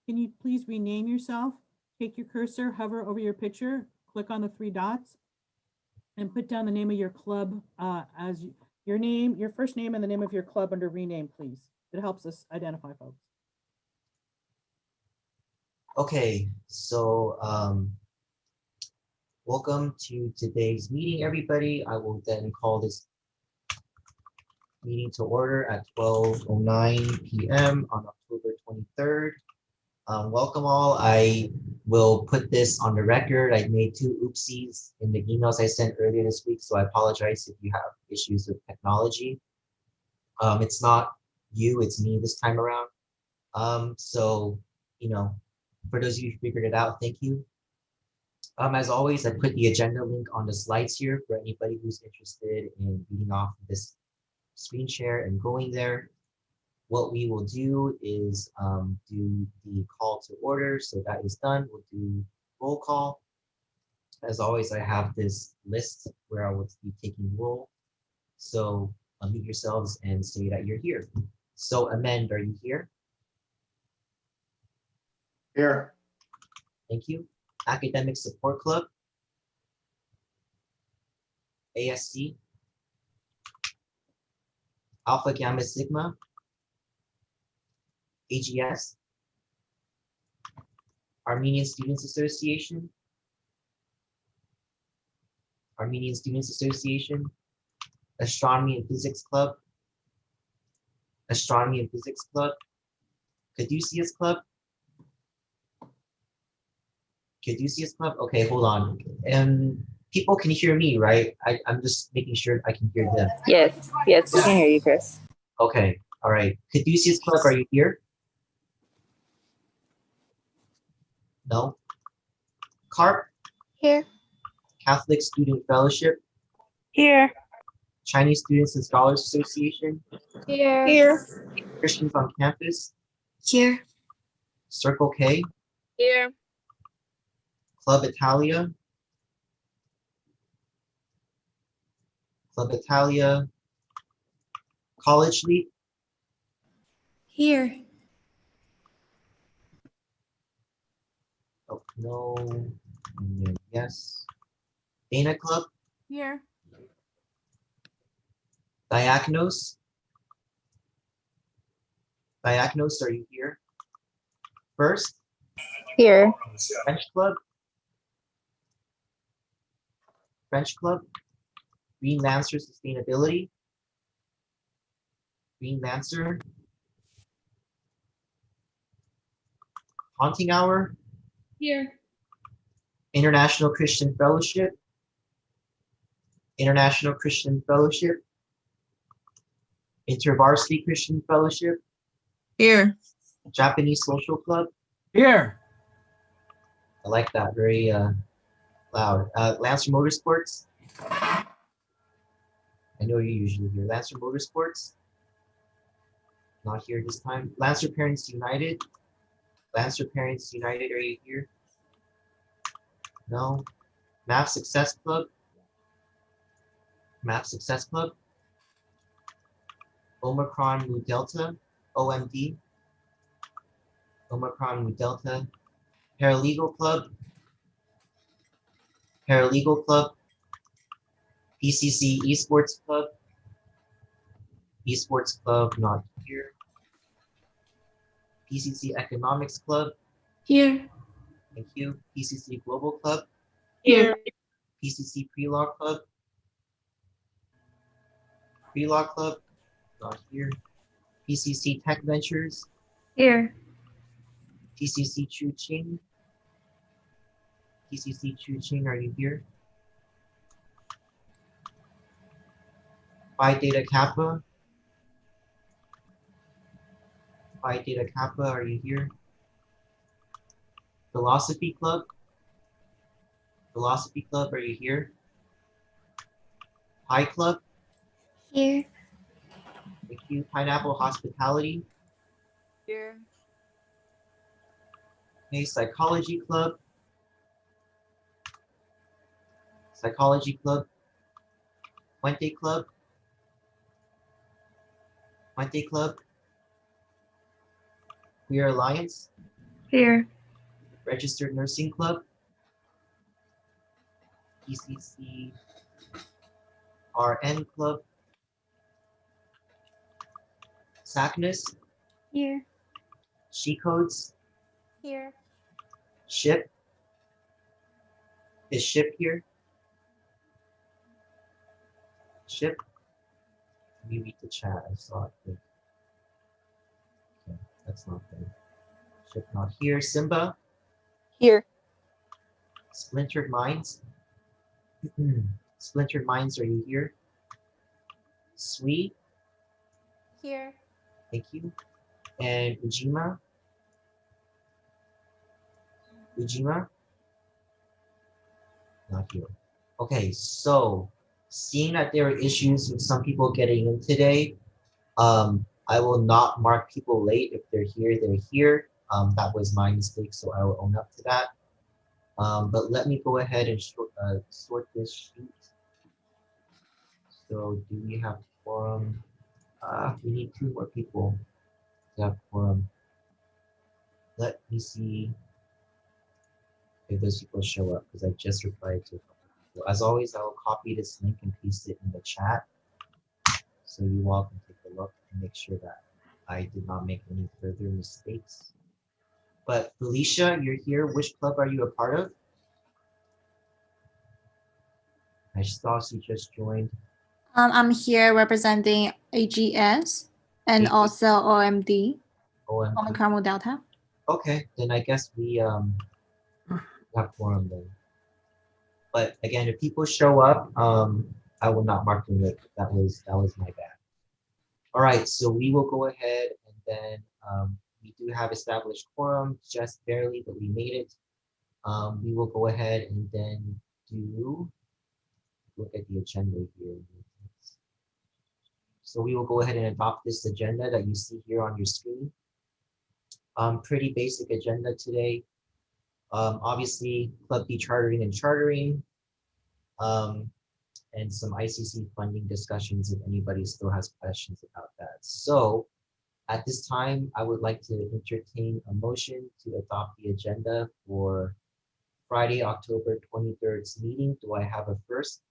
Can you please rename yourself? Take your cursor, hover over your picture, click on the three dots, and put down the name of your club as your name, your first name, and the name of your club under rename, please. It helps us identify folks. Okay, so welcome to today's meeting, everybody. I will then call this meeting to order at 12:09 p.m. on October 23rd. Welcome all. I will put this on the record. I made two oopsies in the emails I sent earlier this week, so I apologize if you have issues with technology. It's not you, it's me this time around. So, you know, for those of you who figured it out, thank you. As always, I put the agenda link on the slides here for anybody who's interested in reading off this screen share and going there. What we will do is do the call to order. So that is done. We'll do roll call. As always, I have this list where I will be taking roll. So unmute yourselves and say that you're here. So Amend, are you here? Here. Thank you. Academic Support Club. ASC. Alpha Gamma Sigma. AGS. Armenian Students Association. Armenian Students Association. Astronomy and Physics Club. Astronomy and Physics Club. Caduceus Club. Caduceus Club. Okay, hold on. People can hear me, right? I'm just making sure I can hear them. Yes, yes, we can hear you, Chris. Okay, all right. Caduceus Club, are you here? No. CARP. Here. Catholic Student Fellowship. Here. Chinese Students and Scholars Association. Here. Here. Christians on Campus. Here. Circle K. Here. Club Italia. Club Italia. College League. Here. Oh, no. And then yes. Dana Club. Here. Diakonos. Diakonos, are you here? First. Here. French Club. French Club. Green Lancer Sustainability. Green Lancer. Haunting Hour. Here. International Christian Fellowship. International Christian Fellowship. InterVarsity Christian Fellowship. Here. Japanese Social Club. Here. I like that, very loud. Lancer Motorsports. I know you're usually here. Lancer Motorsports. Not here this time. Lancer Parents United. Lancer Parents United, are you here? No. Map Success Club. Map Success Club. Omicron Mu Delta. OMD. Omicron Mu Delta. Paralegal Club. Paralegal Club. PCC Esports Club. Esports Club, not here. PCC Economics Club. Here. Thank you. PCC Global Club. Here. PCC Pre-Law Club. Pre-Law Club, not here. PCC Tech Ventures. Here. PCC Chu Ching. PCC Chu Ching, are you here? Phi Theta Kappa. Phi Theta Kappa, are you here? Philosophy Club. Philosophy Club, are you here? Pi Club. Here. Thank you. Pineapple Hospitality. Here. Okay, Psychology Club. Psychology Club. Puente Club. Puente Club. Queer Alliance. Here. Registered Nursing Club, ICC RN Club, SACNUS, Here. She Codes, Here. SHIP. Is SHIP here? SHIP? Let me read the chat. I saw it. Okay, that's not there. SHIP not here. Simba, Here. Splintered Minds. Splintered Minds, are you here? Sweet, Here. thank you. And Ujima? Ujima? Not here. Okay, so seeing that there are issues with some people getting in today, I will not mark people late. If they're here, they're here. That was my mistake, so I will own up to that. But let me go ahead and sort this sheet. So do we have quorum? We need 2 more people to have quorum. Let me see if those people show up, because I just replied to a couple people. As always, I will copy this link and paste it in the chat, so you all can take a look and make sure that I did not make any further mistakes. But Felicia, you're here. Which club are you a part of? I saw she just joined. I'm here representing AGS and AG. also OMD, OMG. Omicron Delta. Okay, then I guess we have quorum then. But again, if people show up, I will not mark them late. That was my bad. All right, so we will go ahead and then we do have established quorum, just barely, but we made it. We will go ahead and then look at the agenda here. So we will go ahead and adopt this agenda that you see here on your screen. Pretty basic agenda today. Obviously, Club B chartering and chartering, and some ICC funding discussions if anybody still has questions about that. So at this time, I would like to entertain a motion to adopt the agenda for Friday, October 23rd's meeting. Do I have a first?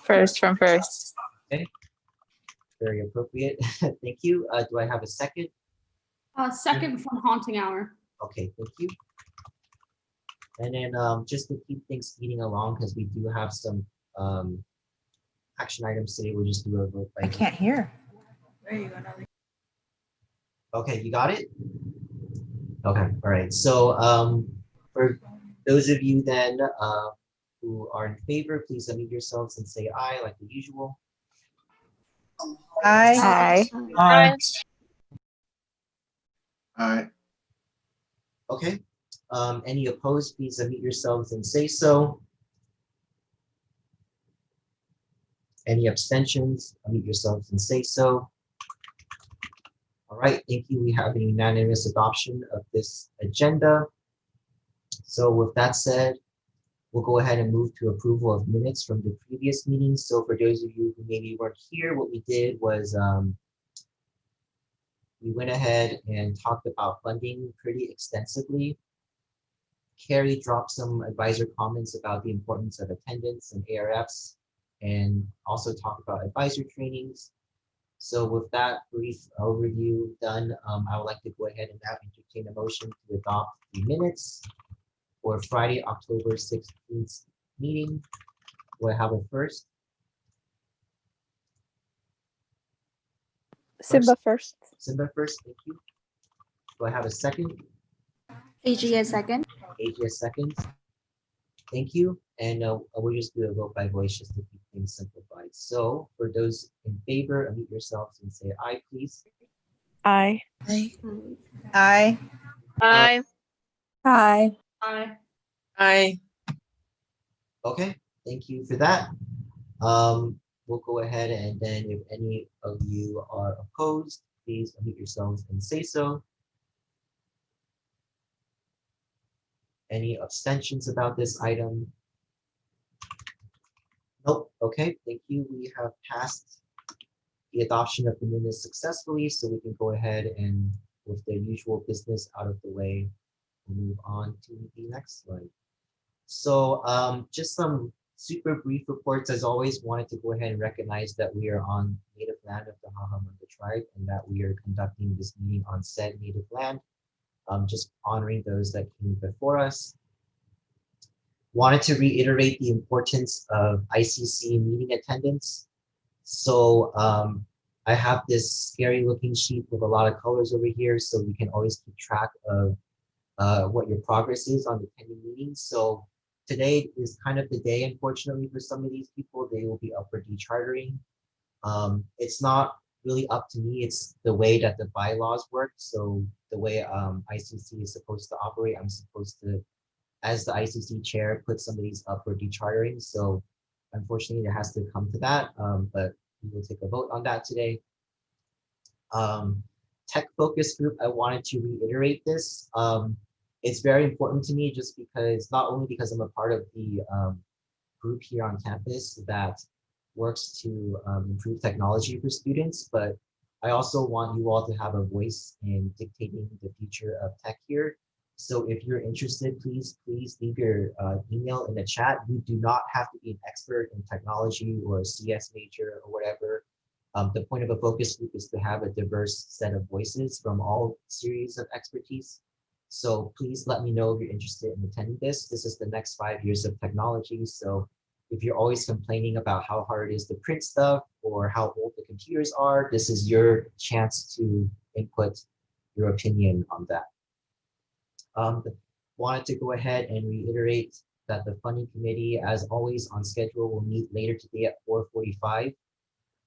First from first. Okay, very appropriate. Thank you. Do I have a second? Second from Haunting Hour. Okay, thank you. And then just to keep things speeding along, because we do have some action items today, we'll just do a vote by I can't hear. There you go, Nelly. Okay, you got it? Okay, all right. So for those of you then who are in favor, please unmute yourselves and say aye like the usual. Aye. Aye. Aye. Okay. Any opposed, please unmute yourselves and say so. Any abstentions, unmute yourselves and say so. All right, thank you. We have a unanimous adoption of this agenda. So with that said, we'll go ahead and move to approval of minutes from the previous meetings. So for those of you who maybe weren't here, what we did was we went ahead and talked about funding pretty extensively. Carrie dropped some advisor comments about the importance of attendance and ARFs, and also talked about advisor trainings. So with that brief overview done, I would like to go ahead and now entertain a motion to adopt the minutes for Friday, October 16th meeting. Do I have a first? Simba first. Simba first, thank you. Do I have a second? AGS second. AJ seconds. Thank you. And we'll just do a vote by voice just to keep things simplified. So for those in favor, unmute yourselves and say aye, please. Aye. Aye. Aye. Aye. Aye. Aye. Okay, thank you for that. We'll go ahead and then if any of you are opposed, please unmute yourselves and say so. Any abstentions about this item? Nope. Okay, thank you. We have passed the adoption of the minutes successfully, so we can go ahead and with the usual business out of the way, we'll move on to the next slide. So just some super brief reports. As always, wanted to go ahead and recognize that we are on native land of the Hahamanga tribe and that we are conducting this meeting on said native land, just honoring those that came before us. Wanted to reiterate the importance of ICC meeting attendance. So I have this scary looking sheet with a lot of colors over here, so we can always keep track of what your progress is on attending meetings. So today is kind of the day, unfortunately, for some of these people. They will be up for dechartering. It's not really up to me. It's the way that the bylaws work. So the way ICC is supposed to operate, I'm supposed to, as the ICC chair, put some of these up for dechartering. So unfortunately, it has to come to that, but we will take a vote on that today. Tech focus group, I wanted to reiterate this. It's very important to me just because, not only because I'm a part of the group here on campus that works to improve technology for students, but I also want you all to have a voice in dictating the future of tech here. So if you're interested, please leave your email in the chat. You do not have to be an expert in technology or a CS major or whatever. The point of a focus group is to have a diverse set of voices from all series of expertise. So please let me know if you're interested in attending this. This is the next 5 years of technology. So if you're always complaining about how hard it is to print stuff or how old the computers are, this is your chance to input your opinion on that. Wanted to go ahead and reiterate that the funding committee, as always on schedule, will meet later today at 4:45.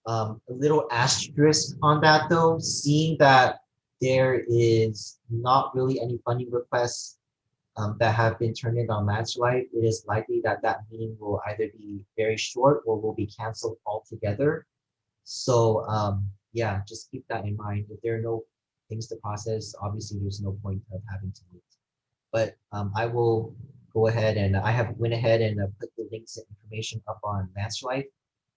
A little asterisk on that though, seeing that there is not really any funding requests that have been turned in on Landslide, it is likely that that meeting will either be very short or will be canceled altogether. So yeah, just keep that in mind. If there are no things to process, obviously there's no point of having to meet. But I will go ahead and I have went ahead and put the links and information up on Landslide.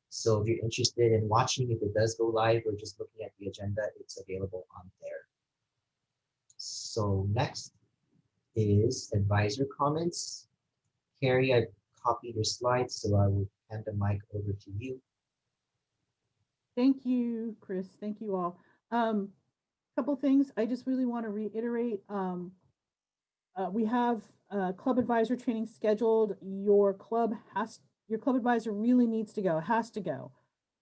So if you're interested in watching, if it does go live or just looking at the agenda, it's available on there. So next is advisor comments. Carrie, I copied your slides, so I will hand the mic over to you. Thank you, Chris. Thank you all. Couple things I just really want to reiterate. We have club advisor training scheduled. Your club advisor really needs to go, has to go,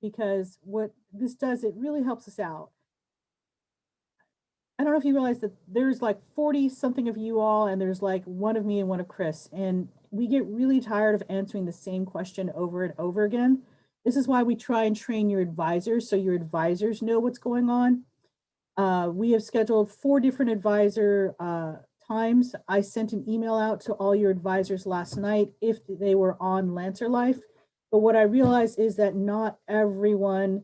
because what this does, it really helps us out. I don't know if you realize that there's like 40 something of you all, and there's like one of me and one of Chris, and we get really tired of answering the same question over and over again. This is why we try and train your advisors, so your advisors know what's going on. We have scheduled 4 different advisor times. I sent an email out to all your advisors last night if they were on Lancer Life, but what I realized is that not everyone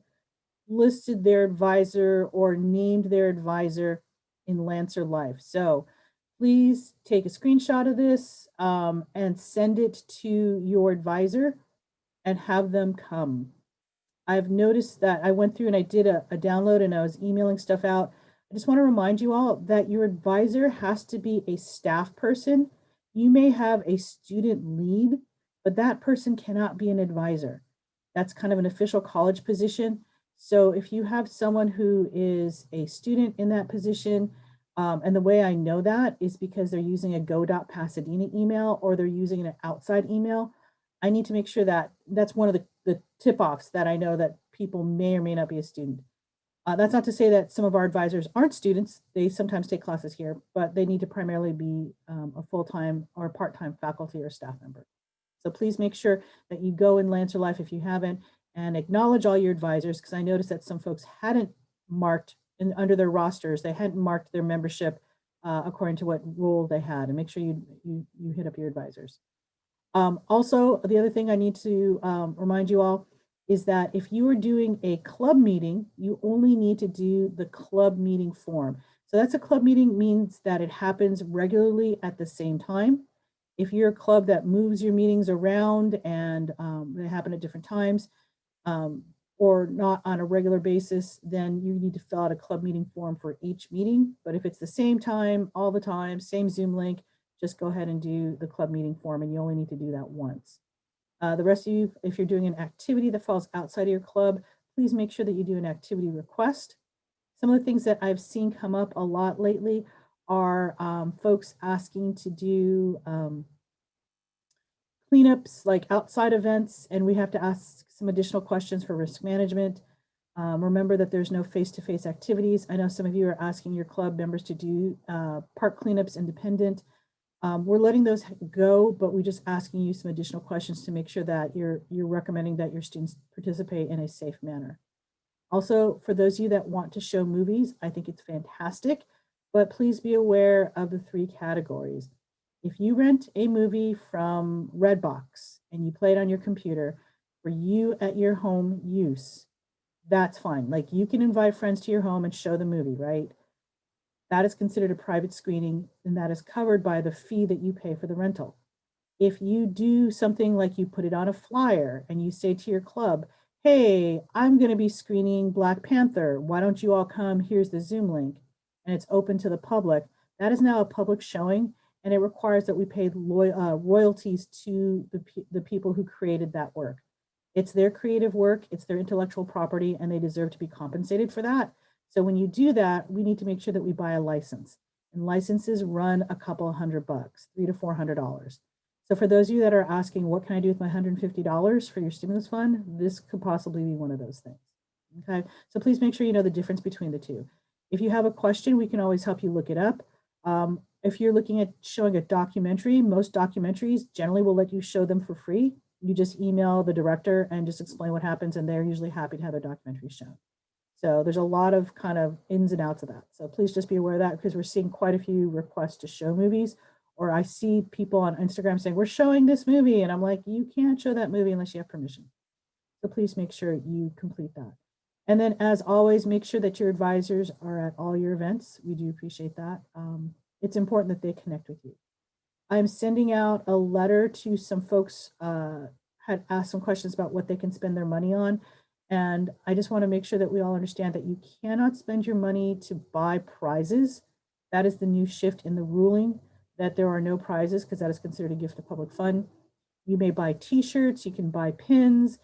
listed their advisor or named their advisor in Lancer Life. So please take a screenshot of this and send it to your advisor and have them come. I've noticed that I went through and I did a download and I was emailing stuff out. I just want to remind you all that your advisor has to be a staff person. You may have a student lead, but that person cannot be an advisor. That's kind of an official college position. So if you have someone who is a student in that position, and the way I know that is because they're using a go.pasadena email or they're using an outside email, I need to make sure that that's one of the tip-offs that I know that people may or may not be a student. That's not to say that some of our advisors aren't students. They sometimes take classes here, but they need to primarily be a full-time or part-time faculty or staff member. So please make sure that you go in Lancer Life if you haven't and acknowledge all your advisors, because I noticed that some folks hadn't marked under their rosters, they hadn't marked their membership according to what role they had, and make sure you hit up your advisors. Also, the other thing I need to remind you all is that if you are doing a club meeting, you only need to do the club meeting form. So that's a club meeting means that it happens regularly at the same time. If you're a club that moves your meetings around and they happen at different times, or not on a regular basis, then you need to fill out a club meeting form for each meeting. But if it's the same time, all the time, same Zoom link, just go ahead and do the club meeting form, and you only need to do that once. The rest of you, if you're doing an activity that falls outside of your club, please make sure that you do an activity request. Some of the things that I've seen come up a lot lately are folks asking to do cleanups, like outside events, and we have to ask some additional questions for risk management. Remember that there's no face-to-face activities. I know some of you are asking your club members to do park cleanups independent. We're letting those go, but we're just asking you some additional questions to make sure that you're recommending that your students participate in a safe manner. Also, for those of you that want to show movies, I think it's fantastic, but please be aware of the 3 categories. If you rent a movie from Redbox and you play it on your computer for you at your home use, that's fine. Like, you can invite friends to your home and show the movie, right? That is considered a private screening, and that is covered by the fee that you pay for the rental. If you do something like you put it on a flyer and you say to your club, hey, I'm going to be screening Black Panther. Why don't you all come? Here's the Zoom link. And it's open to the public. That is now a public showing, and it requires that we pay royalties to the people who created that work. It's their creative work, it's their intellectual property, and they deserve to be compensated for that. So when you do that, we need to make sure that we buy a license. And licenses run a couple of $100, $300 to $400. So for those of you that are asking, what can I do with my $150 for your stimulus fund? This could possibly be one of those things. Okay, so please make sure you know the difference between the two. If you have a question, we can always help you look it up. If you're looking at showing a documentary, most documentaries generally will let you show them for free. You just email the director and just explain what happens, and they're usually happy to have their documentary shown. So there's a lot of kind of ins and outs of that. So please just be aware of that, because we're seeing quite a few requests to show movies, or I see people on Instagram saying, we're showing this movie. And I'm like, you can't show that movie unless you have permission. So please make sure you complete that. And then, as always, make sure that your advisors are at all your events. We do appreciate that. It's important that they connect with you. I'm sending out a letter to some folks had asked some questions about what they can spend their money on. And I just want to make sure that we all understand that you cannot spend your money to buy prizes. That is the new shift in the ruling, that there are no prizes, because that is considered a gift of public fund. You may buy t-shirts, you can buy pins,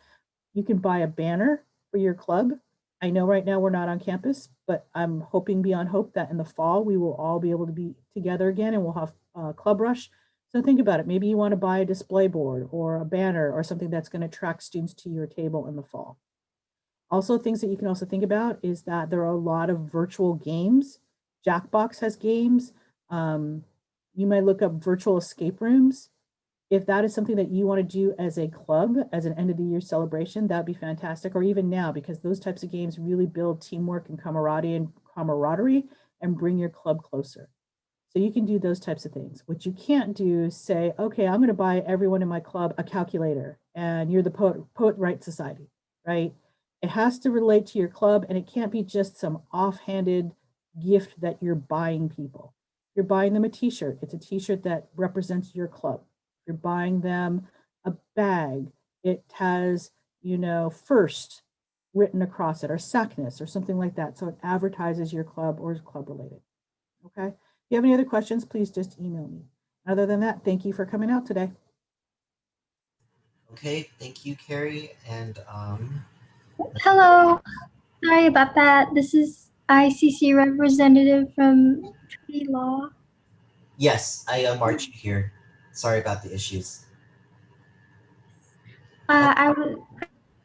you can buy a banner for your club. I know right now we're not on campus, but I'm hoping beyond hope that in the fall we will all be able to be together again, and we'll have Club Rush. So think about it. Maybe you want to buy a display board or a banner or something that's going to attract students to your table in the fall. Also, things that you can also think about is that there are a lot of virtual games. Jackbox has games. You might look up virtual escape rooms. If that is something that you want to do as a club, as an end of the year celebration, that'd be fantastic. Or even now, because those types of games really build teamwork and camaraderie and bring your club closer. So you can do those types of things. What you can't do is say, okay, I'm going to buy everyone in my club a calculator, and you're the Poet Right Society, right? It has to relate to your club, and it can't be just some offhanded gift that you're buying people. You're buying them a t-shirt. It's a t-shirt that represents your club. You're buying them a bag. It has, first written across it, or Sackness, or something like that. So it advertises your club or is club related. Okay. If you have any other questions, please just email me. Other than that, thank you for coming out today. Okay, thank you, Carrie. And Hello. Sorry about that. This is ICC representative from Treaty Law. yes, I marked you here. Sorry about the issues. I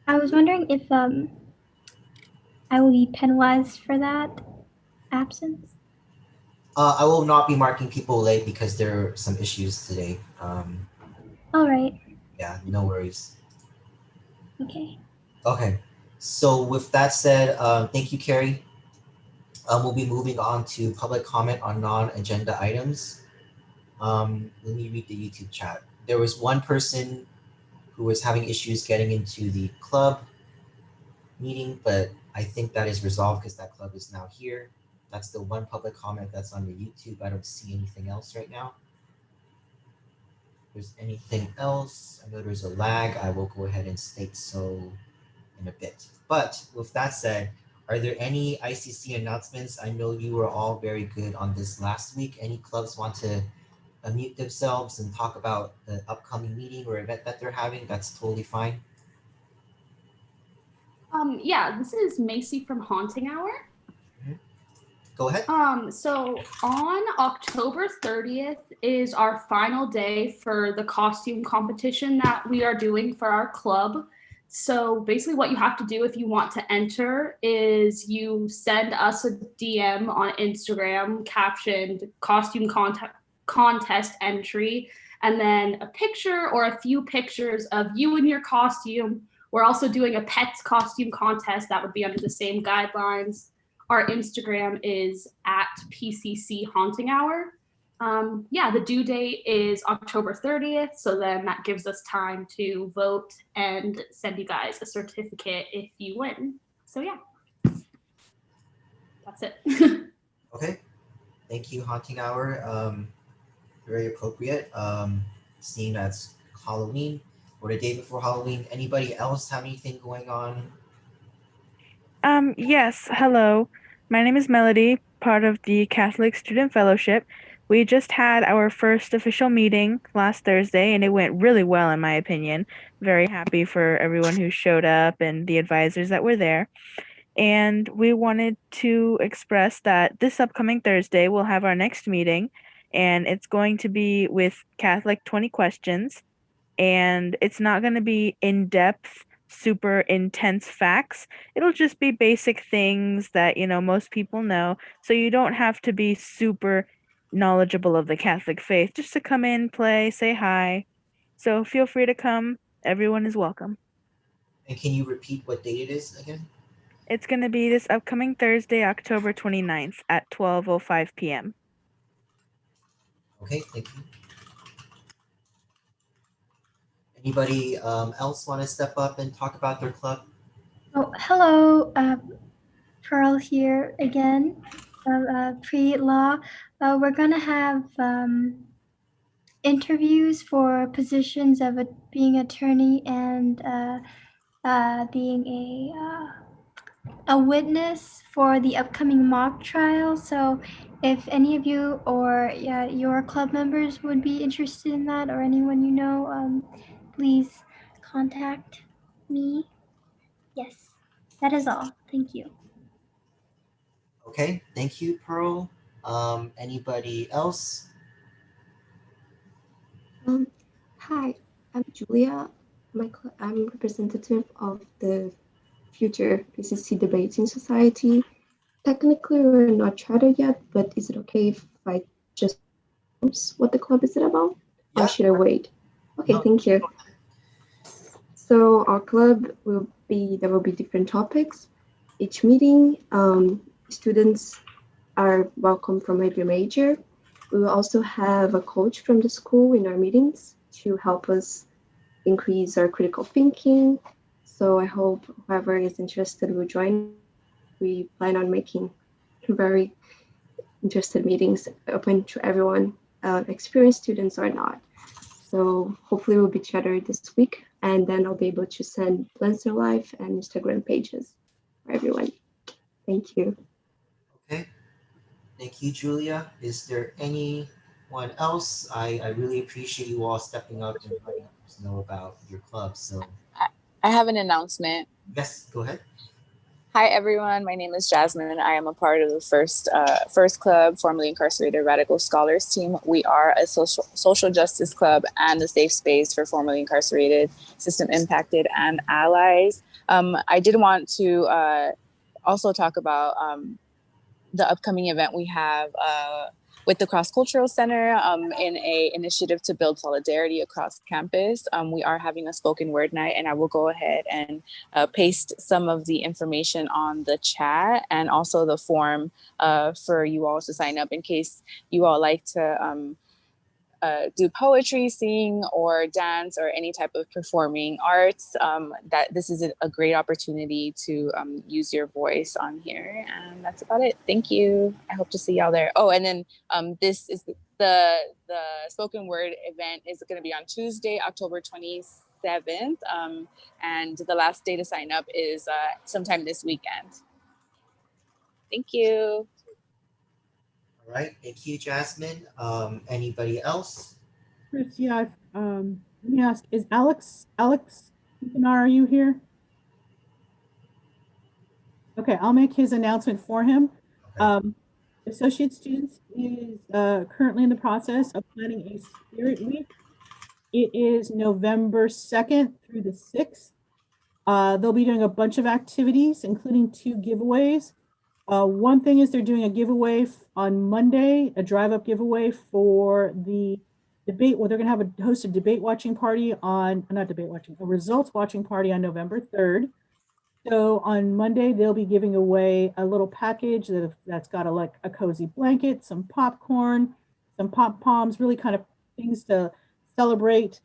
was wondering if I will be penalized for that absence. I will not be marking people late because there are some issues today. All right. Yeah, no worries. Okay. Okay, so with that said, thank you, Carrie. We'll be moving on to public comment on non-agenda items. Let me read the YouTube chat. There was one person who was having issues getting into the club meeting, but I think that is resolved because that club is now here. That's the one public comment that's on the YouTube. I don't see anything else right now. If there's anything else, I know there's a lag. I will go ahead and state so in a bit. But with that said, are there any ICC announcements? I know you were all very good on this last week. Any clubs want to unmute themselves and talk about the upcoming meeting or event that they're having? That's totally fine. Yeah, this is Macy from Haunting Hour. Go ahead. So on October 30th is our final day for the costume competition that we are doing for our club. So basically what you have to do if you want to enter is you send us a DM on Instagram captioned costume contest entry, and then a picture or a few pictures of you in your costume. We're also doing a pets costume contest that would be under the same guidelines. Our Instagram is at PCC Haunting Hour. Yeah, the due date is October 30th. So then that gives us time to vote and send you guys a certificate if you win. So yeah, that's it. Okay. Thank you, Haunting Hour. Very appropriate. Seeing that's Halloween or the day before Halloween. Anybody else have anything going on? Yes, hello. My name is Melody, part of the Catholic Student Fellowship. We just had our first official meeting last Thursday, and it went really well, in my opinion. Very happy for everyone who showed up and the advisors that were there. And we wanted to express that this upcoming Thursday we'll have our next meeting, and it's going to be with Catholic 20 questions, and it's not going to be in-depth, super intense facts. It'll just be basic things that, most people know, so you don't have to be super knowledgeable of the Catholic faith just to come in, play, say hi. So feel free to come. Everyone is welcome. And can you repeat what date it is again? It's going to be this upcoming Thursday, October 29th at 12:05 p.m. Okay, thank you. Anybody else want to step up and talk about their club? Oh, hello. Pearl here again. Pre-law. We're gonna have interviews for positions of being attorney and being a witness for the upcoming mock trial. So if any of you or your club members would be interested in that, or anyone you know, please contact me. Yes, that is all. Thank you. Okay, thank you, Pearl. Anybody else? Hi, I'm Julia. I'm representative of the future PCC Debating Society. Technically, we're not chartered yet, but is it okay if I just what the club is about? Yeah. Or should I wait? Okay, No. thank you. So our club there will be different topics. Each meeting, students are welcome from every major. We will also have a coach from the school in our meetings to help us increase our critical thinking. So I hope whoever is interested will join. We plan on making very interested meetings open to everyone, experienced students or not. So hopefully we'll be chatting this week, and then I'll be able to send Lancer Live and Instagram pages for everyone. Thank you. Okay, thank you, Julia. Is there anyone else? I really appreciate you all stepping up and letting us know about your club. So I have an announcement. yes, go ahead. Hi, everyone. My name is Jasmine. I am a part of the First Club, formerly incarcerated Radical Scholars team. We are a social justice club and a safe space for formerly incarcerated, system impacted, and allies. I did want to also talk about the upcoming event we have with the Cross Cultural Center in a initiative to build solidarity across campus. We are having a spoken word night, and I will go ahead and paste some of the information on the chat and also the form for you all to sign up in case you all like to do poetry, sing, or dance, or any type of performing arts. That this is a great opportunity to use your voice on here, and that's about it. Thank you. I hope to see y'all there. Oh, and then this is the spoken word event is going to be on Tuesday, October 7th. And the last day to sign up is sometime this weekend. Thank you. All right, thank you, Jasmine. Anybody else? Chris, yeah, let me ask, is Alex Kupinar, are you here? Okay, I'll make his announcement for him. Okay. Associate Students is currently in the process of planning a Spirit Week. It is November 2nd through the 6th. They'll be doing a bunch of activities, including 2 giveaways. One thing is they're doing a giveaway on Monday, a drive-up giveaway for the debate. Well, they're going to have host a debate watching party on, not debate watching, a results watching party on November 3rd. So on Monday, they'll be giving away a little package that's got like a cozy blanket, some popcorn, some pom-poms, really kind of things to celebrate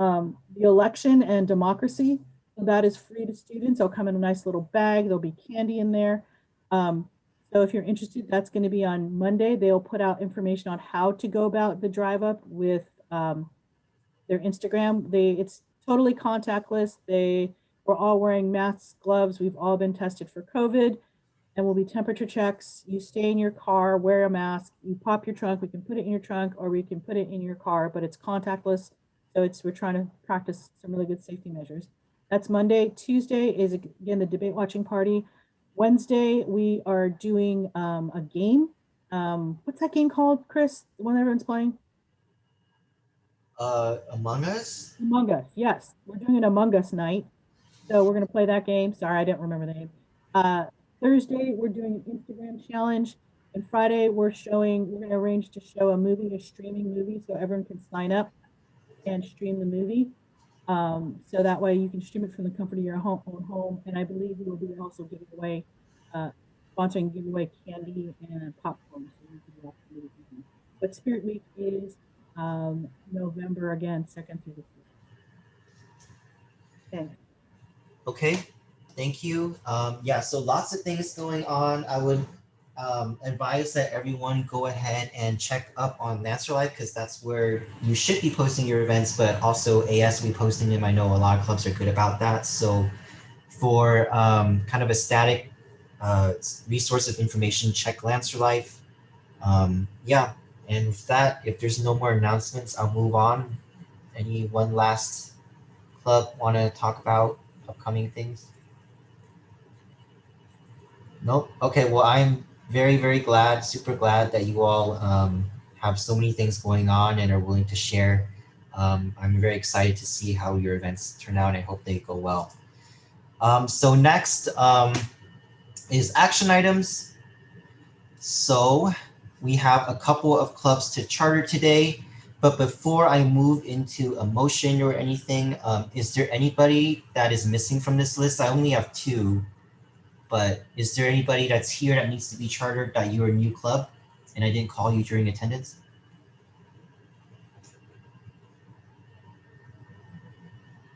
the election and democracy. So that is free to students. They'll come in a nice little bag. There'll be candy in there. So if you're interested, that's going to be on Monday. They'll put out information on how to go about the drive up with their Instagram. It's totally contactless. We're all wearing masks, gloves. We've all been tested for COVID, and will be temperature checks. You stay in your car, wear a mask, you pop your trunk. We can put it in your trunk or we can put it in your car, but it's contactless. So we're trying to practice some really good safety measures. That's Monday. Tuesday is again the debate watching party. Wednesday, we are doing a game. What's that game called, Chris? The one everyone's playing? Among Us? Among Us, yes. We're doing an Among Us night. So we're going to play that game. Sorry, I didn't remember the name. Thursday, we're doing an Instagram challenge. And Friday, we're going to arrange to show a streaming movie, so everyone can sign up and stream the movie. So that way you can stream it from the comfort of your own home. And I believe we will be also giving away, sponsoring giveaway candy and popcorn. So you can do that for the evening. But Spirit Week is November, again, 2nd through the 5th. Thanks. Okay, thank you. Yeah, so lots of things going on. I would advise that everyone go ahead and check up on Lancer Life, because that's where you should be posting your events, but also AS will be posting them. I know a lot of clubs are good about that. So for kind of a static resource of information, check Lancer Life. Yeah, and with that, if there's no more announcements, I'll move on. Any one last club want to talk about upcoming things? Nope. Okay, well, I'm very, very glad, super glad that you all have so many things going on and are willing to share. I'm very excited to see how your events turn out, and I hope they go well. So next is action items. So we have a couple of clubs to charter today, but before I move into a motion or anything, is there anybody that is missing from this list? I only have 2. But is there anybody that's here that needs to be chartered that you're a new club and I didn't call you during attendance?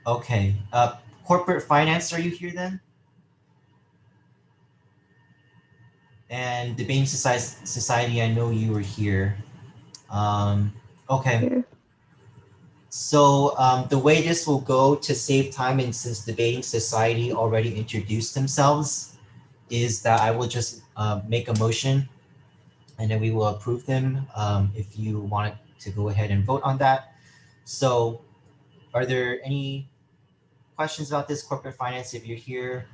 Okay, corporate finance, are you here then? And debating society, I know you were here. Okay. Here. So the way this will go to save time, and since debating society already introduced themselves, is that I will just make a motion and then we will approve them if you want to go ahead and vote on that. So are there any questions about this corporate finance? If you're here,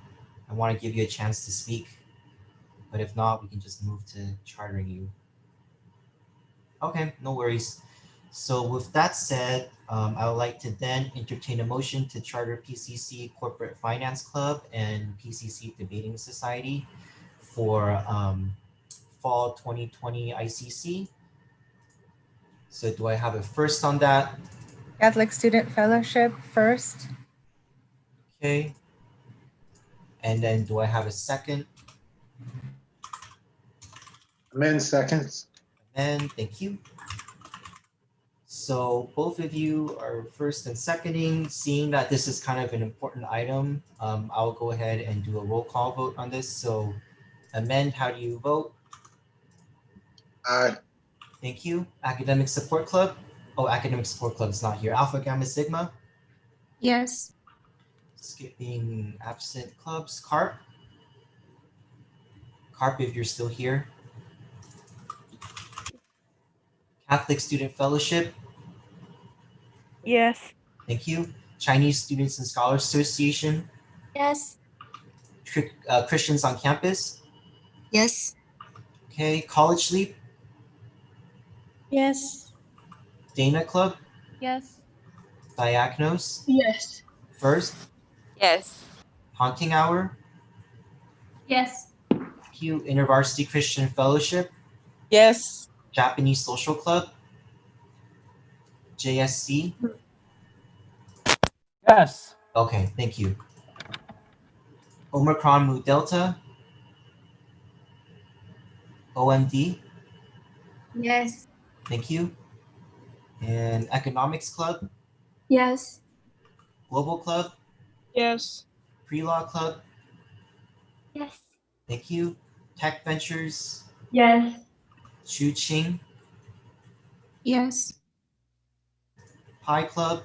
I want to give you a chance to speak, but if not, we can just move to chartering you. Okay, no worries. So with that said, I would like to then entertain a motion to charter PCC Corporate Finance Club and PCC Debating Society for fall 2020 ICC. So do I have a first on that? Catholic Student Fellowship first. Okay. And then do I have a second? Amend seconds. And thank you. So both of you are first and seconding. Seeing that this is kind of an important item, I'll go ahead and do a roll call vote on this. So Amend, how do you vote? Aye. Thank you. Academic Support Club. Oh, Academic Support Club is not here. Alpha Gamma Sigma. Yes. Skipping absent clubs. Carp, if you're still here. Catholic Student Fellowship, Yes. thank you. Chinese Students and Scholars Association, Yes. Christians on Campus, Yes. okay. College Sleep, Yes. Dana Club, Yes. Diagnos, Yes. First, Yes. Haunting Hour, Yes. thank you. InterVarsity Christian Fellowship, Yes. Japanese Social Club, JSC, Yes. okay, thank you. Omicron Mu Delta, OMD, Yes. thank you. And Economics Club, Yes. Global Club, Yes. Pre-Law Club, Yes. thank you. Tech Ventures, Yes. Shu Ching, Yes. Pi Club,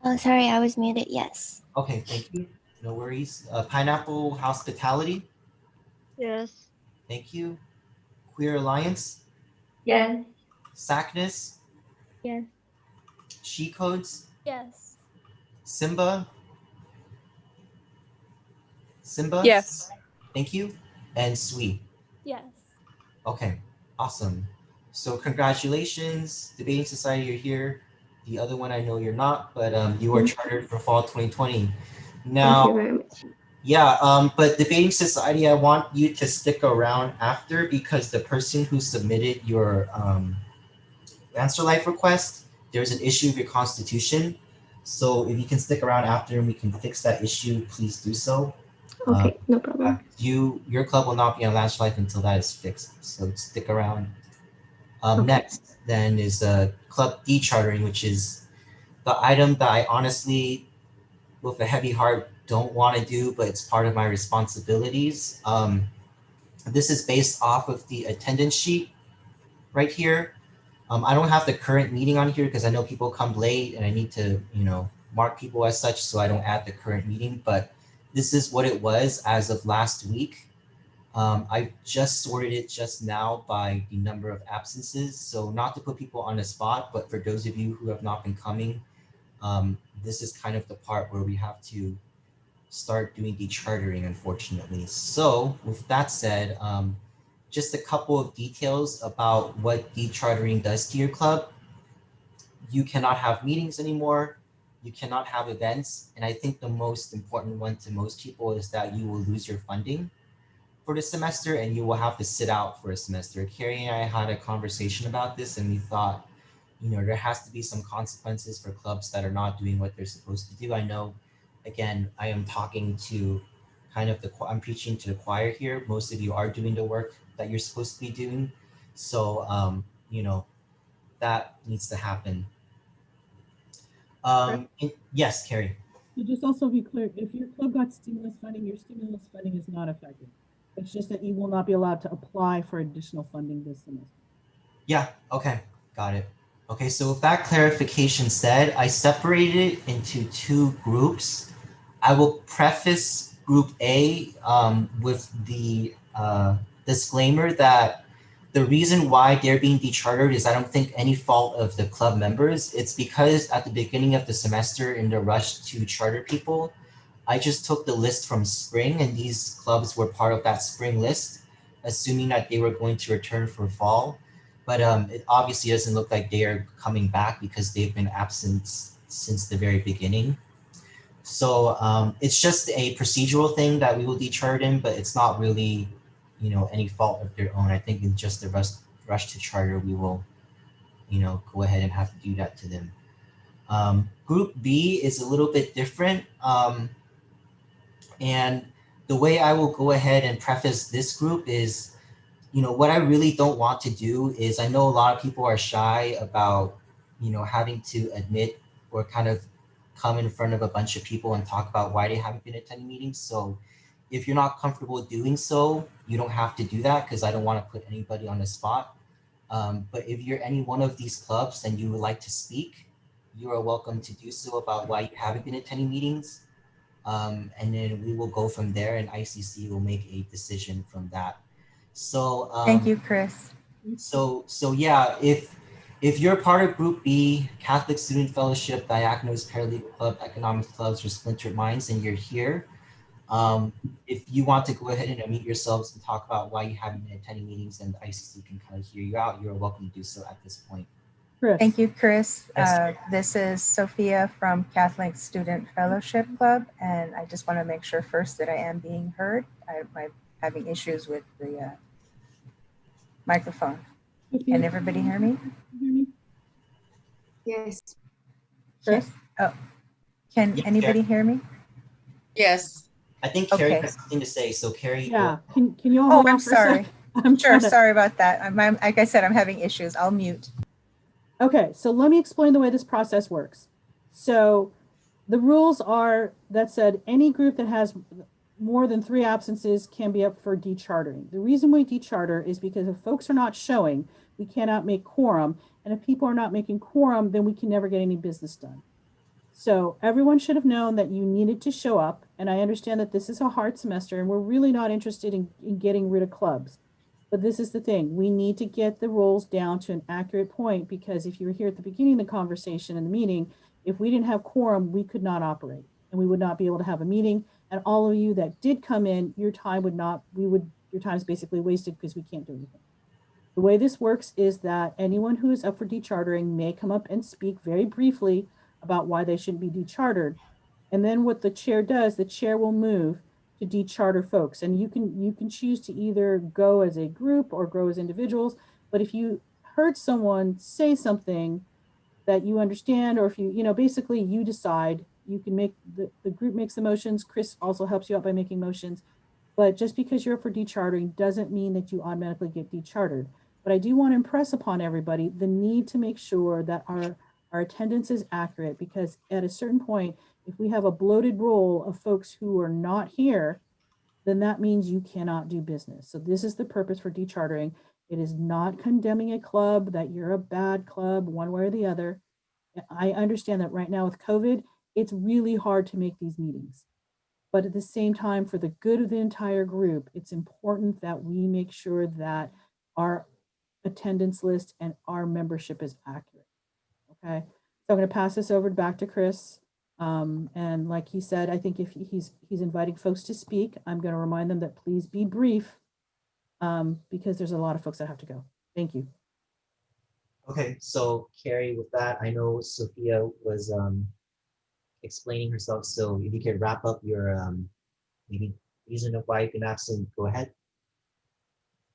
Oh, sorry, I was muted. Yes. okay, thank you. No worries. Pineapple Hospitality, Yes. thank you. Queer Alliance, Yes. Sackness, Yes. She Codes, Yes. Simba, Yes. thank you. And Sweet. Yes. Okay, awesome. So congratulations, Debating Society, you're here. The other one I know you're not, but you are chartered for fall 2020. Now, Thank you very much. yeah, but Debating Society, I want you to stick around after because the person who submitted your answer life request, there's an issue with your constitution. So if you can stick around after and we can fix that issue, please do so. Okay, no problem. Your club will not be on Last Life until that is fixed. So stick around. Okay. Next, then is club dechartering, which is the item that I honestly, with a heavy heart, don't want to do, but it's part of my responsibilities. This is based off of the attendance sheet right here. I don't have the current meeting on here because I know people come late and I need to, mark people as such, so I don't add the current meeting, but this is what it was as of last week. I just sorted it just now by the number of absences. So not to put people on the spot, but for those of you who have not been coming, this is kind of the part where we have to start doing dechartering, unfortunately. So with that said, just a couple of details about what dechartering does to your club. You cannot have meetings anymore. You cannot have events. And I think the most important one to most people is that you will lose your funding for the semester and you will have to sit out for a semester. Carrie and I had a conversation about this and we thought, there has to be some consequences for clubs that are not doing what they're supposed to do. I know, again, I am talking to I'm preaching to the choir here. Most of you are doing the work that you're supposed to be doing. So, that needs to happen. Yes, Carrie. So just also be clear, if your club got stimulus funding, your stimulus funding is not affected. It's just that you will not be allowed to apply for additional funding this semester. Yeah, okay, got it. Okay, so with that clarification said, I separated it into two groups. I will preface group A with the disclaimer that the reason why they're being dechartered is I don't think any fault of the club members. It's because at the beginning of the semester in the rush to charter people, I just took the list from spring and these clubs were part of that spring list, assuming that they were going to return for fall. But it obviously doesn't look like they are coming back because they've been absent since the very beginning. So it's just a procedural thing that we will decharter them, but it's not really, any fault of their own. I think in just the rush to charter, we will, go ahead and have to do that to them. Group B is a little bit different. And the way I will go ahead and preface this group is, what I really don't want to do is I know a lot of people are shy about, having to admit or kind of come in front of a bunch of people and talk about why they haven't been attending meetings. So if you're not comfortable doing so, you don't have to do that because I don't want to put anybody on the spot. But if you're any one of these clubs and you would like to speak, you are welcome to do so about why you haven't been attending meetings. And then we will go from there, and ICC will make a decision from that. So Thank you, Chris. So yeah, if you're part of Group B, Catholic Student Fellowship, Diakonos, Paralegal Club, Economics Clubs, or Splintered Minds, and you're here, if you want to go ahead and unmute yourselves and talk about why you haven't been attending meetings and the ICC can kind of hear you out, you're welcome to do so at this point. Chris. Thank you, Chris. Yes. This is Sophia from Catholic Student Fellowship Club, and I just want to make sure first that I am being heard. I'm having issues with the microphone. Can everybody hear me? Yes. Chris? Oh, can Yes, anybody hear me? Yes. I think Carrie Okay. has something to say. So Carrie, Yeah, can you all Oh, hold I'm on for a sec? sorry. I'm Sure, trying to- sorry about that. I'm, like I said, I'm having issues. I'll mute. Okay, so let me explain the way this process works. So the rules are that said any group that has more than 3 absences can be up for dechartering. The reason we decharter is because if folks are not showing, we cannot make quorum. And if people are not making quorum, then we can never get any business done. So everyone should have known that you needed to show up. And I understand that this is a hard semester and we're really not interested in getting rid of clubs. But this is the thing, we need to get the roles down to an accurate point, because if you were here at the beginning of the conversation in the meeting, if we didn't have quorum, we could not operate and we would not be able to have a meeting. And all of you that did come in, your time your time is basically wasted because we can't do anything. The way this works is that anyone who is up for dechartering may come up and speak very briefly about why they shouldn't be dechartered. And then what the chair does, the chair will move to decharter folks. And you can choose to either go as a group or go as individuals. But if you heard someone say something that you understand, or if basically you decide, you can make the group makes the motions. Chris also helps you out by making motions. But just because you're up for dechartering doesn't mean that you automatically get dechartered. But I do want to impress upon everybody the need to make sure that our attendance is accurate, because at a certain point, if we have a bloated roll of folks who are not here, then that means you cannot do business. So this is the purpose for dechartering. It is not condemning a club that you're a bad club one way or the other. I understand that right now with COVID, it's really hard to make these meetings. But at the same time, for the good of the entire group, it's important that we make sure that our attendance list and our membership is accurate. Okay, so I'm going to pass this over back to Chris. And like he said, I think if he's inviting folks to speak, I'm going to remind them that please be brief, because there's a lot of folks that have to go. Thank you. okay, so Carrie, with that, I know Sophia was explaining herself. So if you could wrap up your maybe reason of why you've been absent, go ahead.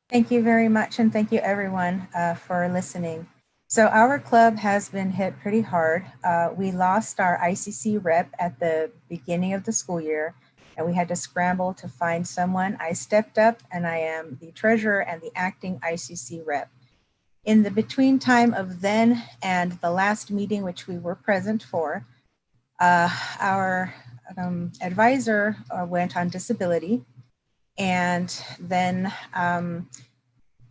Thank you very much, and thank you everyone for listening. So our club has been hit pretty hard. We lost our ICC rep at the beginning of the school year, and we had to scramble to find someone. I stepped up, and I am the treasurer and the acting ICC rep. In the between time of then and the last meeting, which we were present for, our advisor went on disability. And then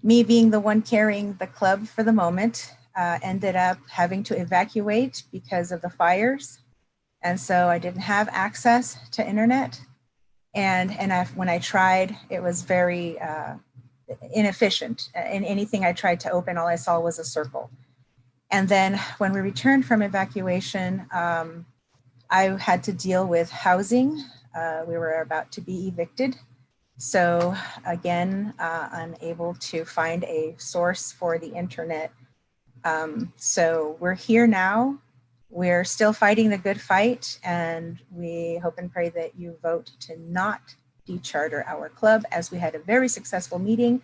me being the one carrying the club for the moment, ended up having to evacuate because of the fires. And so I didn't have access to internet. And when I tried, it was very inefficient. In anything I tried to open, all I saw was a circle. And then when we returned from evacuation, I had to deal with housing. We were about to be evicted. So again, unable to find a source for the internet. So we're here now. We're still fighting the good fight, and we hope and pray that you vote to not decharter our club, as we had a very successful meeting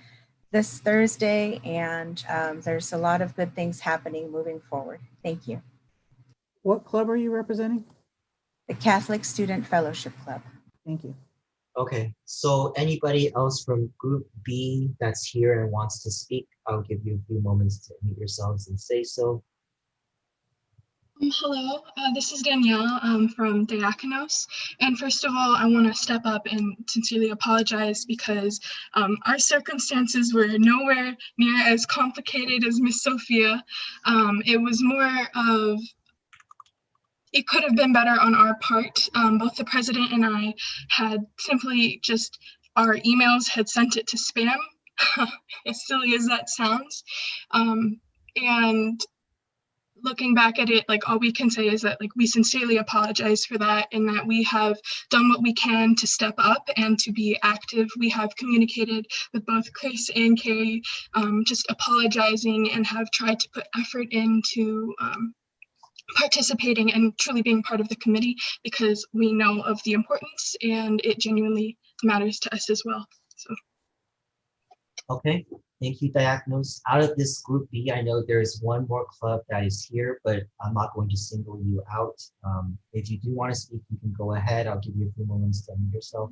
this Thursday, and there's a lot of good things happening moving forward. Thank you. What club are you representing? The Catholic Student Fellowship Club. Thank you. Okay, so anybody else from Group B that's here and wants to speak, I'll give you a few moments to mute yourselves and say so. Hello, this is Danielle from Diakonos. And first of all, I want to step up and sincerely apologize because our circumstances were nowhere near as complicated as Miss Sophia. It was more of, it could have been better on our part. Both the president and I had simply just, our emails had sent it to spam, as silly as that sounds. And looking back at it, like all we can say is that like we sincerely apologize for that and that we have done what we can to step up and to be active. We have communicated with both Chris and Carrie, just apologizing and have tried to put effort into participating and truly being part of the committee because we know of the importance and it genuinely matters to us as well. So. Okay, thank you, Diakonos. Out of this group B, I know there is one more club that is here, but I'm not going to single you out. If you do want to speak, you can go ahead. I'll give you a few moments to unmute yourself.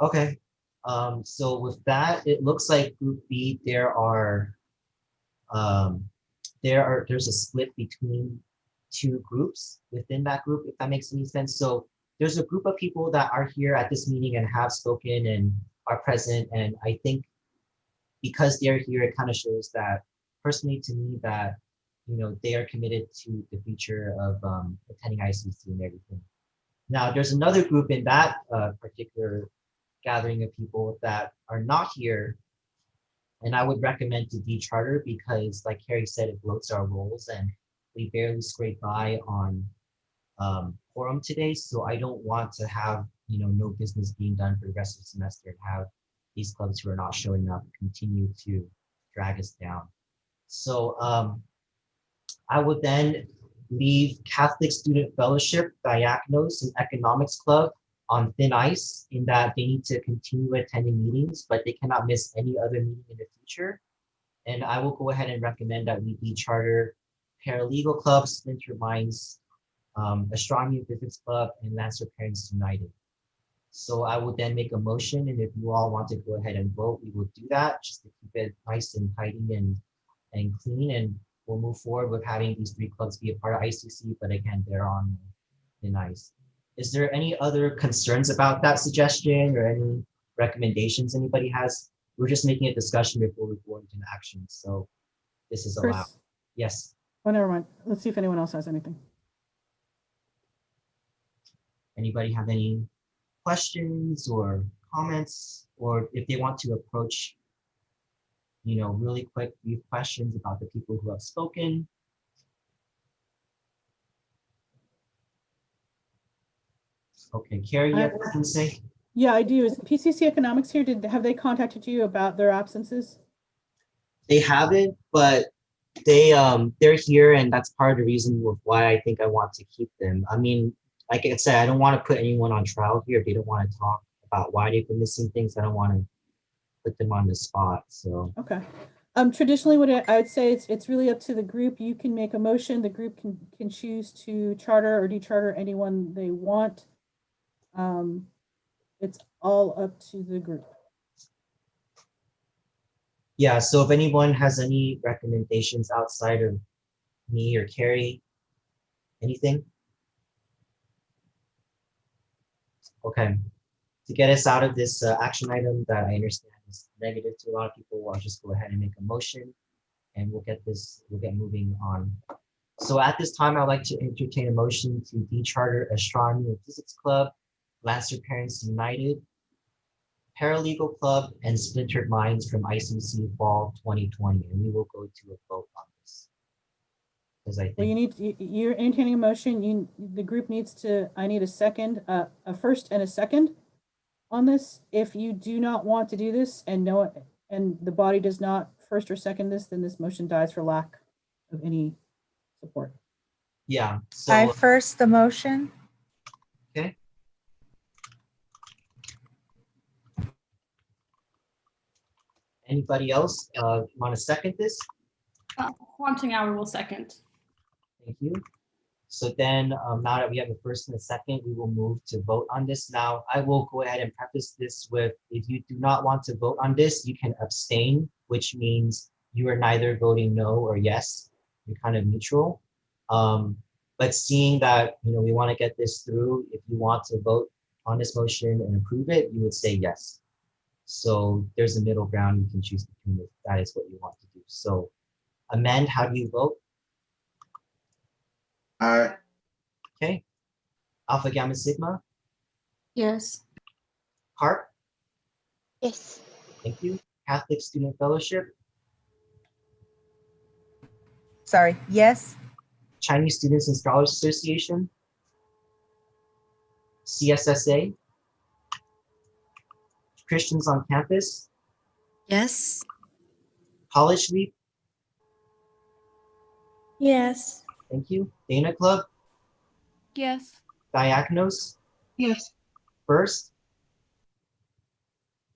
Okay, so with that, it looks like group B, there's a split between two groups within that group, if that makes any sense. So there's a group of people that are here at this meeting and have spoken and are present. And I think because they're here, it kind of shows that personally to me that, you know, they are committed to the future of attending ICC and everything. Now, there's another group in that particular gathering of people that are not here. And I would recommend to decharter because like Carrie said, it bloats our rolls and we barely scrape by on quorum today. So I don't want to have, you know, no business being done for the rest of the semester and have these clubs who are not showing up continue to drag us down. So I would then leave Catholic Student Fellowship, Diakonos, and Economics Club on thin ice in that they need to continue attending meetings, but they cannot miss any other meeting in the future. And I will go ahead and recommend that we decharter Paralegal Club, Splinter Minds, Astronomy and Physics Club, and Lancer Parents United. So I will then make a motion, and if you all want to go ahead and vote, we will do that just to keep it nice and tidy and clean, and we'll move forward with having these three clubs be a part of ICC, but again, they're on thin ice. Is there any other concerns about that suggestion or any recommendations anybody has? We're just making a discussion before we go into action, so this is allowed. Chris? Yes. Oh, never mind. Let's see if anyone else has anything. Anybody have any questions or comments, or if they want to approach, you know, really quick, brief questions about the people who have spoken? Okay, Carrie, you have something to say? Yeah, I do. Is PCC Economics here? Have they contacted you about their absences? They haven't, but they're here, and that's part of the reason of why I think I want to keep them. I mean, like I said, I don't want to put anyone on trial here if they don't want to talk about why they've been missing things. I don't want to put them on the spot. So okay. Traditionally, what I would say it's really up to the group. You can make a motion. The group can choose to charter or decharter anyone they want. It's all up to the group. yeah, so if anyone has any recommendations outside of me or Carrie, anything? Okay, to get us out of this action item that I understand is negative to a lot of people, I'll just go ahead and make a motion and we'll get moving on. So at this time, I'd like to entertain a motion to decharter Astronomy and Physics Club, Lancer Parents United, Paralegal Club, and Splintered Minds from ICC Fall 2020, and we will go to a vote on this. Because I think you're entertaining a motion. The group needs to. I need a second, a first and a second on this. If you do not want to do this and the body does not first or second this, then this motion dies for lack of any support. Yeah. So I first the motion. Okay. Anybody else want to second this? Wanting Hour will second. Thank you. So then now that we have a first and a second, we will move to vote on this. Now, I will go ahead and preface this with, if you do not want to vote on this, you can abstain, which means you are neither voting no or yes, you're kind of neutral. But seeing that, we want to get this through, if you want to vote on this motion and approve it, you would say yes. So there's a middle ground you can choose between if that is what you want to do. So amend, how do you vote? Aye. Okay. Alpha Gamma Sigma, Yes. CARP, Yes. thank you. Catholic Student Fellowship, Sorry, yes. Chinese Students and Scholars Association, CSSA, Christians on Campus, Yes. College Leap, Yes. thank you. Dana Club, Yes. Diakonos, Yes. First,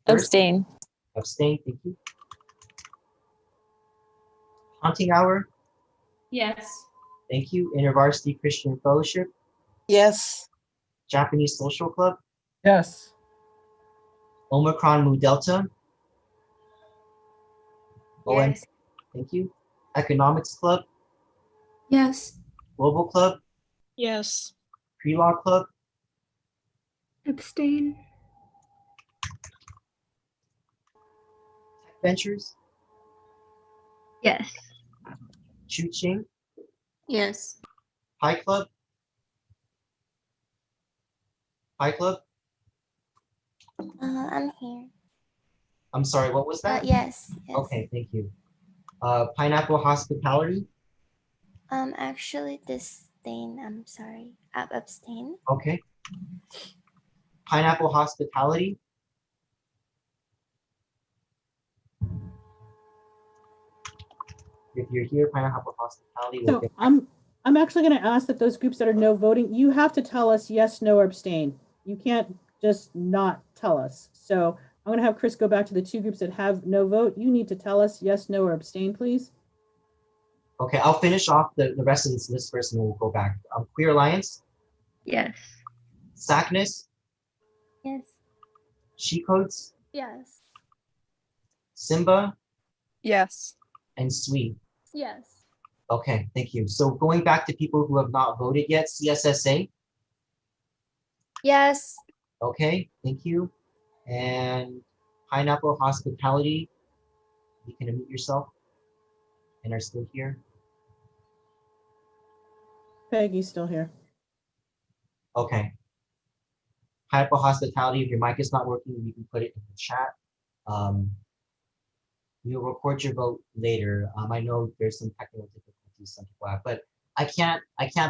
Abstain. abstain, thank you. Hunting Hour, Yes. thank you. InterVarsity Christian Fellowship, Yes. Japanese Social Club, Yes. Omicron Mu Delta, OM, Yes. thank you. Economics Club, Yes. Global Club, Yes. Pre-Law Club, Abstain. Tech Ventures, Yes. Chu Ching, Yes. Pi Club, Pi Club, I'm here. I'm sorry, what was that? Yes. Yes. Okay, thank you. Pineapple Hospitality, Actually, disdain. I'm sorry. Abstain. okay. Pineapple Hospitality, if you're here, Pineapple Hospitality will So get, I'm actually going to ask that those groups that are no voting, you have to tell us yes, no, or abstain. You can't just not tell us. So I'm going to have Chris go back to the two groups that have no vote. You need to tell us yes, no, or abstain, please. okay, I'll finish off the rest of this list first and then we'll go back. Queer Alliance, Yes. SACNIS, Yes. She Codes, Yes. Simba, Yes. and SWE. Yes. Okay, thank you. So going back to people who have not voted yet, CSSA, Yes. okay, thank you. And Pineapple Hospitality, you can unmute yourself and are still here. Peggy's still here. Okay. Pineapple Hospitality, if your mic is not working, you can put it in the chat. We'll record your vote later. I know there's some technical difficulties some people have, but I can't